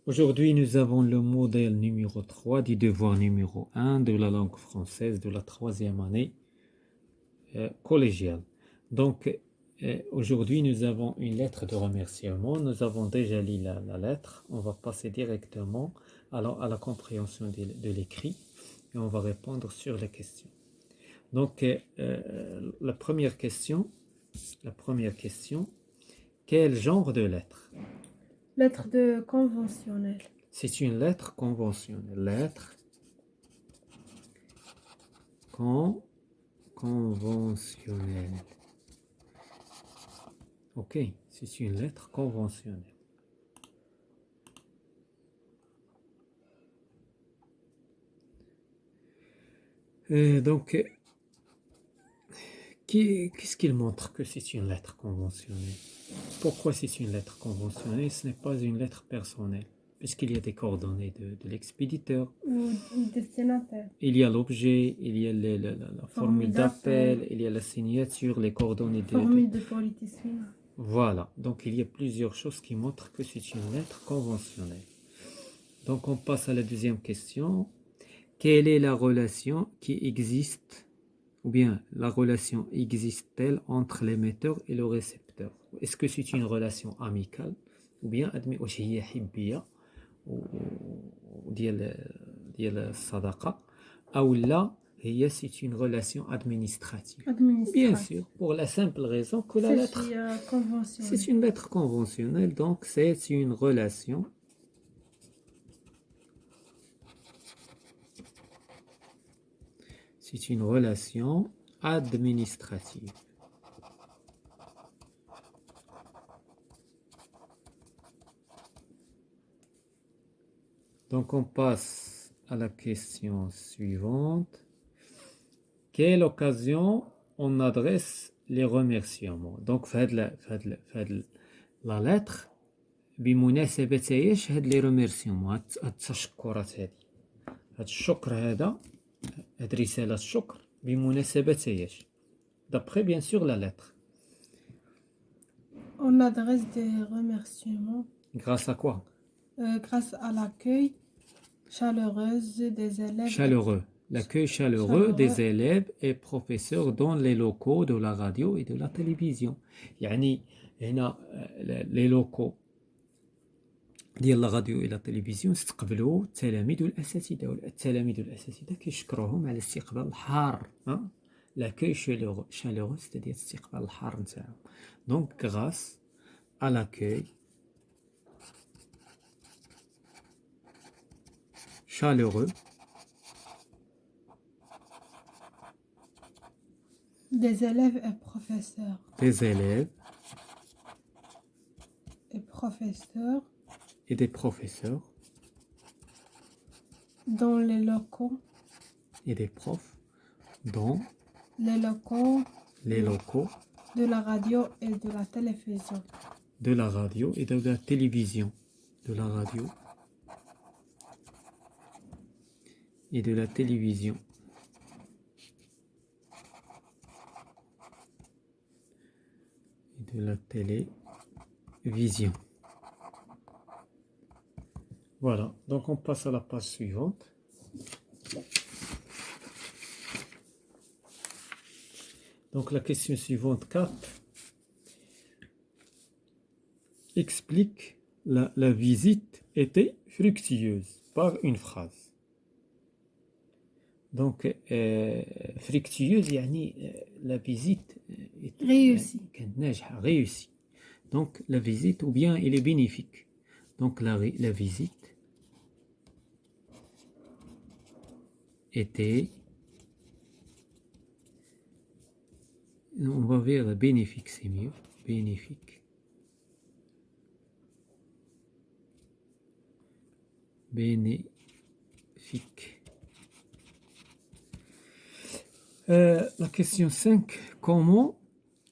Aujourd'hui, nous avons le modèle numéro 3 du devoir numéro 1 de la langue française de la troisième année collégiale. Donc, aujourd'hui, nous avons une lettre de remerciement. Nous avons déjà lu la lettre. On va passer directement à la compréhension de l'écrit et on va répondre sur les questions. Donc, la première question, quel genre de lettre? Lettre de conventionnelle. C'est une lettre conventionnelle. Lettre conventionnelle. Ok, c'est une lettre conventionnelle. Donc, qu'est-ce qu'il montre que c'est une lettre conventionnelle? Pourquoi c'est une lettre conventionnelle? Ce n'est pas une lettre personnelle, puisqu'il y a des coordonnées de l'expéditeur. Ou destinataire. Il y a l'objet, il y a la formule d'appel, il y a la signature, les coordonnées Formule de politicien. Voilà, donc il y a plusieurs choses qui montrent que c'est une lettre conventionnelle. Donc on passe à la deuxième question. Quelle est la relation qui existe, ou bien la relation existe-t-elle entre l'émetteur et le récepteur? Est-ce que c'est une relation amicale, ou bien واش هي حبية ديال الصداقة أو لا هي c'est une relation administrative? Bien sûr, pour la simple raison que la lettre c'est une lettre conventionnelle, donc c'est une relation administrative. Donc on passe à la question suivante. Quelle occasion on adresse les remerciements? Donc la lettre بمناسبة ايش هاد لي ريميرسيومون هاد التشكرات هادي هاد الشكر هذا هاد رسالة الشكر بمناسبة ايش d'après bien sûr la lettre. On adresse des remerciements. Grâce à quoi? Grâce à l'accueil chaleureux des élèves. L'accueil chaleureux des élèves et professeurs dans les locaux de la radio et de la télévision. يعني هنا les locaux ديال لا راديو الى التلفزيون استقبلوا التلاميذ والاساتذه كيشكروهم على الاستقبال الحار لاكوي شالورو ستادير الاستقبال الحار نتاعهم. دونك غراس ا لاكوي chaleureux des élèves et professeurs et des professeurs dans les locaux et des profs dans les locaux de la radio et de la télévision. De la radio et de la télévision. De la radio et de la télévision. Et de la télévision. Voilà, donc on passe à la page suivante. Donc la question suivante 4 explique la visite était fructueuse par une phrase. Donc fructueuse يعني la visite كانت ناجحة réussie. Donc la visite ou bien elle est bénéfique. Donc la visite était, on va vers bénéfique, c'est mieux, bénéfique. La question 5. Comment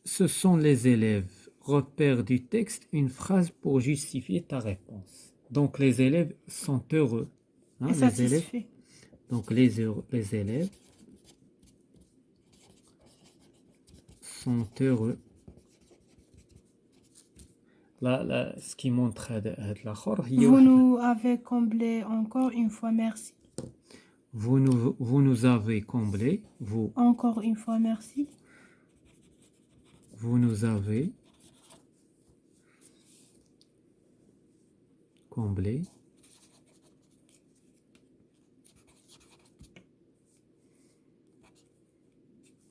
ce sont les élèves repèrent du texte une phrase pour justifier ta réponse? Donc les élèves sont heureux. Donc les élèves sont heureux ce qui montre l'autre, Vous nous avez comblé encore une fois, merci. vous nous avez comblé, Encore une fois, merci. vous nous avez comblé.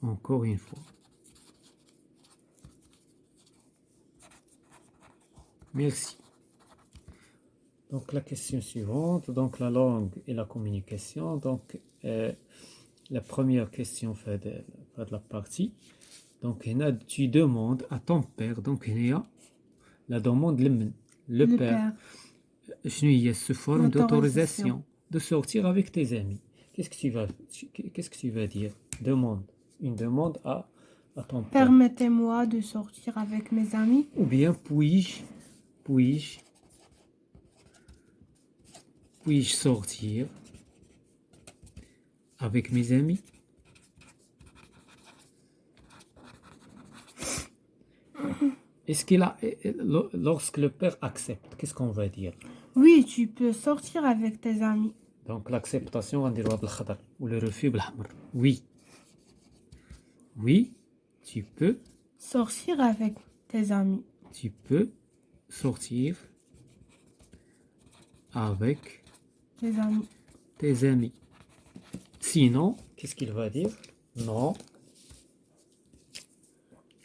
Encore une fois. Merci. Donc la question suivante, donc la langue et la communication. Donc la première question fait de la partie. Donc tu demandes à ton père. Donc la demande le père. Je suis sous forme d'autorisation de sortir avec tes amis. Qu'est-ce que tu vas dire? Demande. Une demande à ton père. Permettez-moi de sortir avec mes amis. Ou bien puis-je sortir avec mes amis? Est-ce qu'il a, lorsque le père accepte, qu'est-ce qu'on va dire? Oui, tu peux sortir avec tes amis. Donc l'acceptation, on dirait بالخضر ou le refus بالأحمر. Oui. Oui, tu peux sortir avec tes amis. Tu peux sortir avec tes amis. Sinon, qu'est-ce qu'il va dire? Non.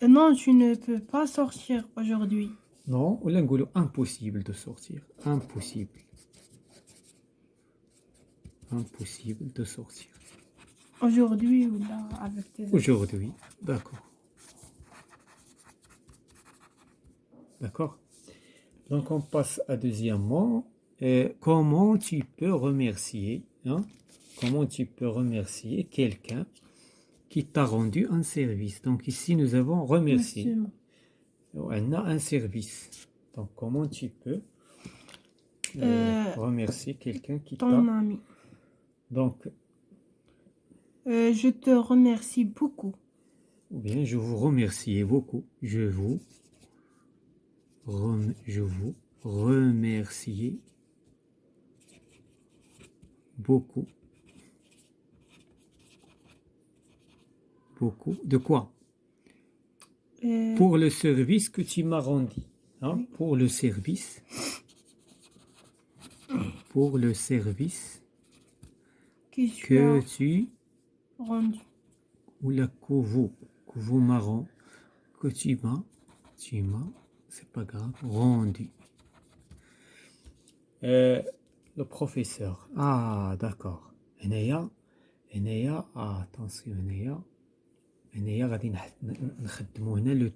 Non, tu ne peux pas sortir aujourd'hui. Non, ou impossible de sortir. Impossible. Impossible de sortir. Aujourd'hui ou là, avec tes amis. Aujourd'hui, d'accord. D'accord. Donc on passe à deuxièmement. Comment tu peux remercier, hein? Comment tu peux remercier quelqu'un qui t'a rendu un service? Donc ici nous avons remercié. On a un service. Donc comment tu peux remercier quelqu'un qui t'a... Ton ami. Donc je te remercie beaucoup. Ou bien je vous remercie beaucoup. Je vous remercie beaucoup. Beaucoup. De quoi? Pour le service que tu m'as rendu. Hein? Oui. Pour le service. Pour le service que tu rendu. Ou la que vous m'avez, que tu m'as, c'est pas grave, rendu. Le professeur. Ah, d'accord. هنايا attention هنايا غادي نخدموا هنا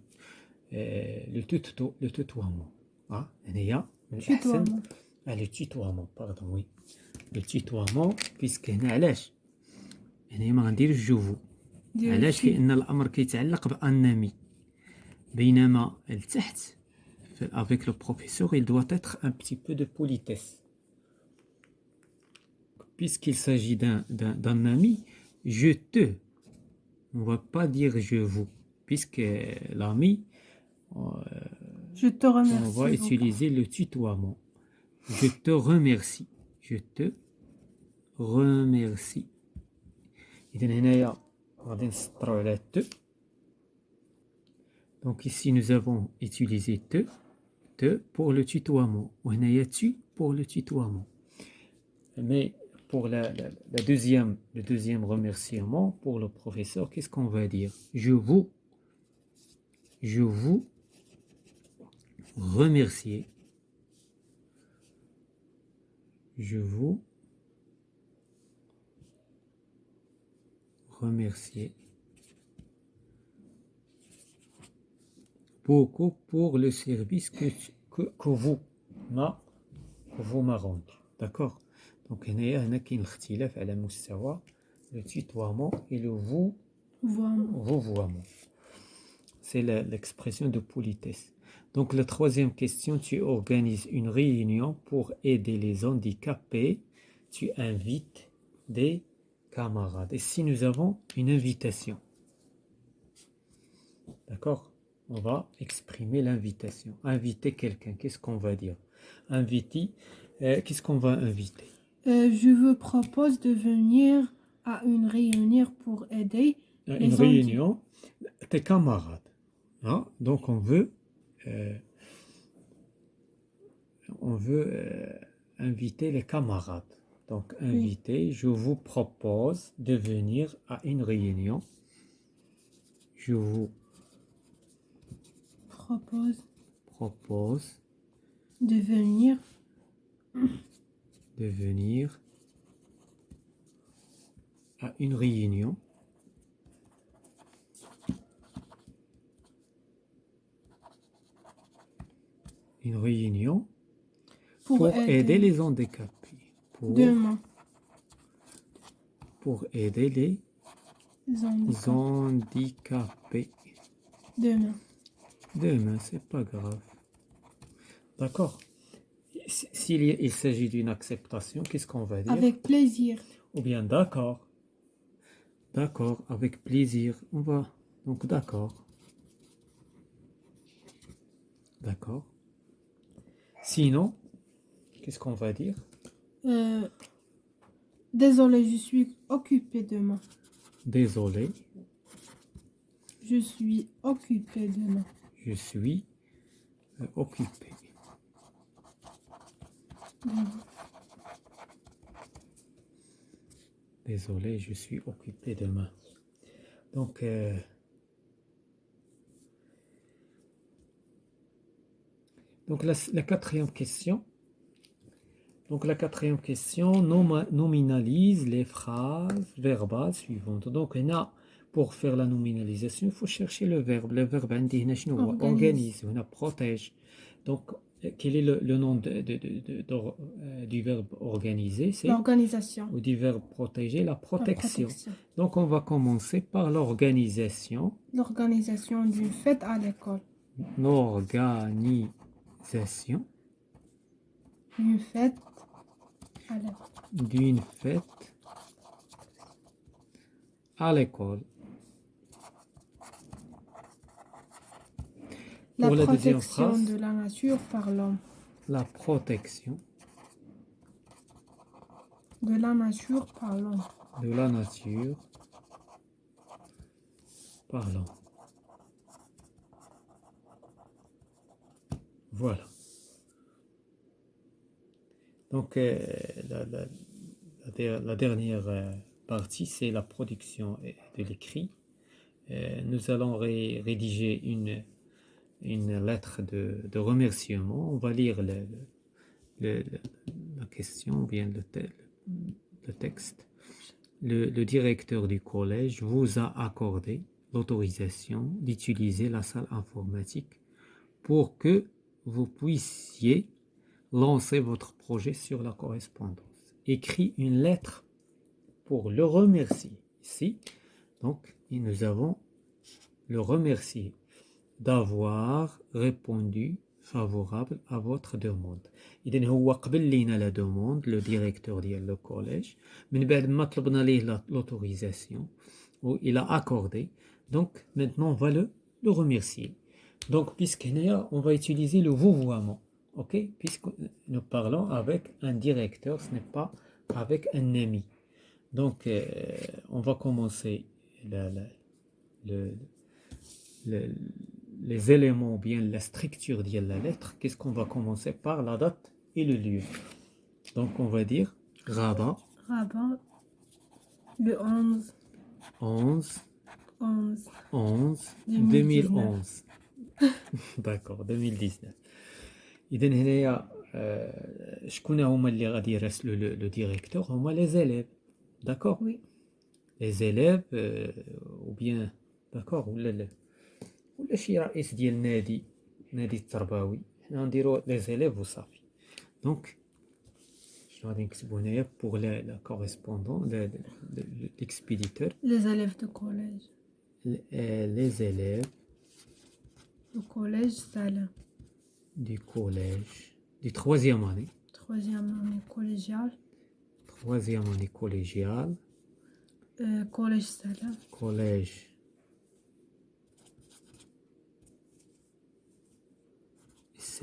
لو توتوامون. هنايا من الأحسن لو توتوامون باردون وي لو توتوامون بيسك هنا علاش هنايا ما غنديروش جوفو علاش لأن الأمر كيتعلق بأنمي بينما التحت avec le professeur il doit être un petit peu de politesse. Puisqu'il s'agit d'un ami, je te. On ne va pas dire je vous. Puisque l'ami, je te remercie. On va utiliser le tutoiement. Je te remercie. Je te remercie. إذن هنايا غادي نسطروا على te. Donc ici nous avons utilisé te pour le tutoiement. وهنايا tu pour le tutoiement. Mais pour le deuxième remerciement pour le professeur, qu'est-ce qu'on va dire? Je vous remercie. Je vous remercie beaucoup pour le service que vous m'avez rendu. D'accord? Donc هنا كاين الاختلاف على مستوى le tutoiement et le vouvoiement. C'est l'expression de politesse. Donc la troisième question, tu organises une réunion pour aider les handicapés. Tu invites des camarades. Et si nous avons une invitation, d'accord? on va exprimer l'invitation. Inviter quelqu'un, qu'est-ce qu'on va dire? Inviter, qu'est-ce qu'on va inviter? Je vous propose de venir à une réunion pour aider Une les réunion, tes camarades. Hein? Donc euh, on veut inviter les camarades. Donc Oui. inviter, je vous propose de venir à une réunion. Je vous propose de venir de venir à une réunion. Une réunion pour pour aider aider les handicapés. demain Pour aider les les handicapés. demain. Demain, c'est pas grave. D'accord? S'il il s'agit d'une acceptation, qu'est-ce qu'on va dire? Avec plaisir. Ou bien d'accord. D'accord, avec plaisir. On va. Donc d'accord. D'accord. Sinon, qu'est-ce qu'on va dire? Désolé, je suis occupé demain. Désolé, Je suis occupé demain. je suis occupé. Désolé, je suis occupé demain. Donc, la quatrième question. Donc, la quatrième question nominalise les phrases verbales suivantes. Donc, pour faire la nominalisation, il faut chercher le verbe. Le verbe organise, on a protège. Donc, quel est le nom du verbe organiser? C'est L'organisation. ou du verbe protéger, la protection. protection. Donc, on va commencer par l'organisation. L'organisation d'une fête à l'école. L'organisation Une fête à l'école. d'une fête à l'école. La Pour la deuxième protection phrase, de la nature par l'homme. la protection De la nature par l'homme. de la nature par l'homme. Voilà. Donc, la dernière partie, c'est la production de l'écrit. Nous allons rédiger une lettre de remerciement. On va lire la question, ou bien le texte. Le directeur du collège vous a accordé l'autorisation d'utiliser la salle informatique pour que vous puissiez lancer votre projet sur la correspondance. Écris une lettre pour le remercier. Ici, donc, nous avons le remercier d'avoir répondu favorable à votre demande. إذن هو قبل لينا la demande, le directeur ديال le collège. من بعد ما طلبنا ليه l'autorisation, ou il a accordé. Donc maintenant on va le remercier. Donc puisque on va utiliser le vouvoiement, ok? Puisque nous parlons avec un directeur, ce n'est pas avec un ami. Donc on va commencer les éléments ou bien la structure de la lettre. Qu'est-ce qu'on va commencer par? La date et le lieu. Donc on va dire Rabat. Rabat, le 11 2011. D'accord, 2019. إذن هنايا شكون هما اللي غادي يراسلوا لو ديريكتور؟ هما لي زيليف. داكور. Oui. لي زيليف او بيان داكور ولا شي رئيس ديال نادي التربوي. حنا نديرو لي زيليف وصافي. دونك شنو غادي نكتبو هنايا بوغ لا كوريسبوندون l'expéditeur. Les élèves de collège. Les élèves Le collège Salin. du collège du troisième année. Troisième année collégiale. Troisième année collégiale. Collège Salin. Collège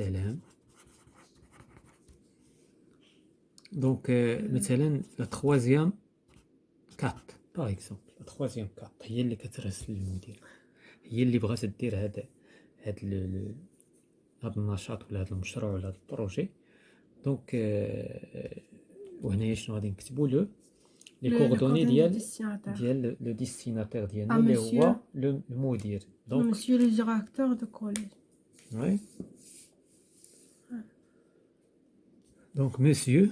السلام. Donc, مثلا la troisième carte, par exemple. La troisième carte هي اللي كترسل للمدير، هي اللي بغات دير هاد هاد النشاط ولا هاد المشروع ولا هاد البروجي. دونك وهنايا شنو غادي نكتبو لي كوردوني ديال لو ديستيناتير ديالنا اللي هو المدير. دونك Monsieur le directeur de collège. oui. Donc monsieur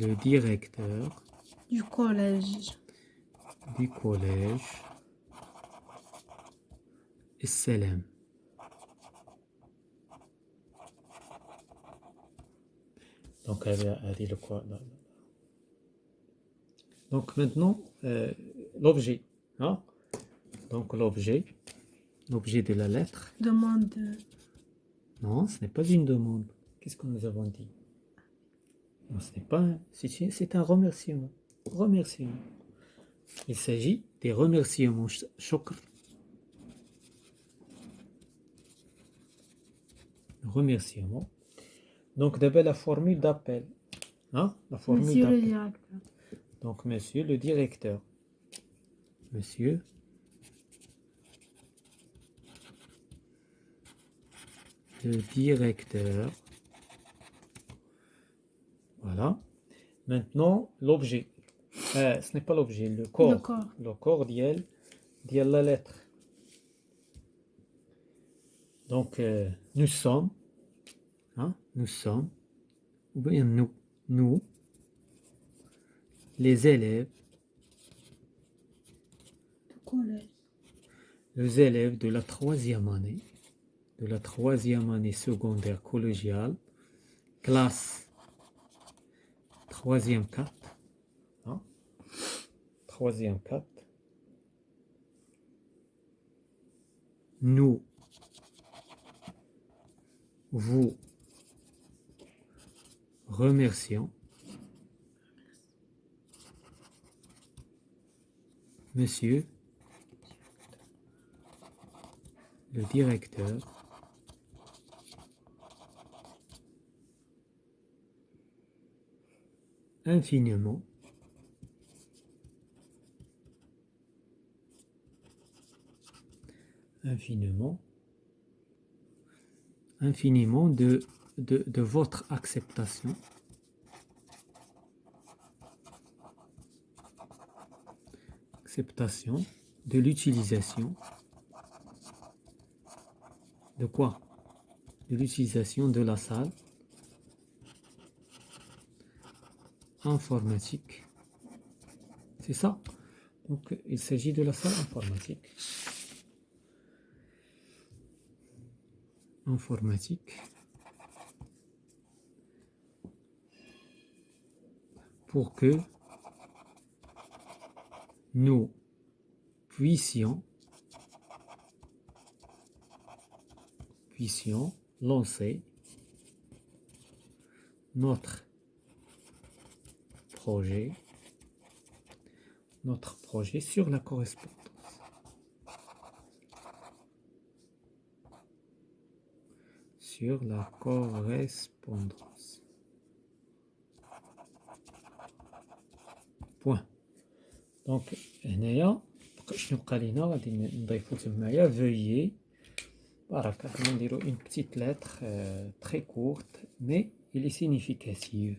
le directeur Du collège. du collège السلام. Donc هذه le quoi. Donc maintenant l'objet, hein? Donc l'objet de la lettre. Demande. Non, ce n'est pas une demande. Qu'est-ce que nous avons dit? Non, ce n'est pas c'est un remerciement. Remerciement. Il s'agit des remerciements. شكر. Remerciement. Donc d'abord la formule d'appel. Hein? La formule Monsieur le d'appel. directeur. Donc monsieur le directeur. Monsieur le directeur. Voilà. Maintenant l'objet. Ce n'est pas l'objet, le corps. Le corps. Le corps ديال la lettre. Donc nous sommes, hein, nous sommes, ou bien nous, les élèves, Du collège. les élèves de la troisième année secondaire collégiale, classe troisième 4, hein, troisième 4, nous, vous remercions monsieur le directeur infiniment de votre acceptation de l'utilisation de quoi? De l'utilisation de la salle informatique. C'est ça? Donc il s'agit de la salle informatique. Pour que nous puissions lancer notre projet sur la correspondance. Sur la correspondance. Point. Donc هنايا شنو بقى لينا غادي نضيفو تمايا veuillez بركة نديرو une petite lettre très courte mais elle est significative.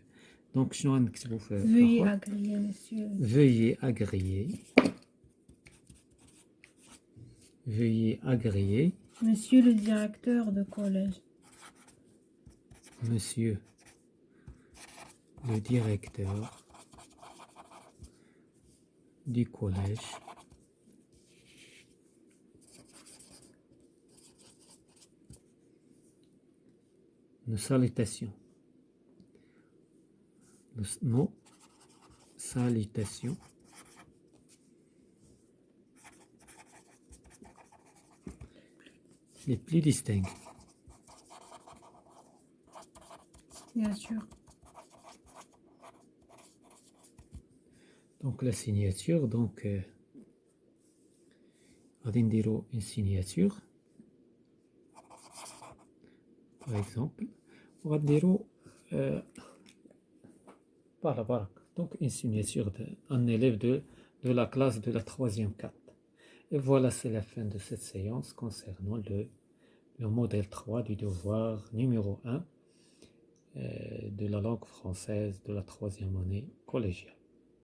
Donc شنو غنكتبو في Veuillez agréer, monsieur. Veuillez agréer. Monsieur le directeur de collège. Monsieur le directeur du collège nos salutations les plus distinguées. Bien sûr. Donc la signature, donc غادي نديرو une signature par exemple وغنديرو voilà baraka donc une signature d'un élève de la classe de la 3e 4. Et voilà, c'est la fin de cette séance concernant le modèle 3 du devoir numéro 1 de la langue française de la 3e année collégiale.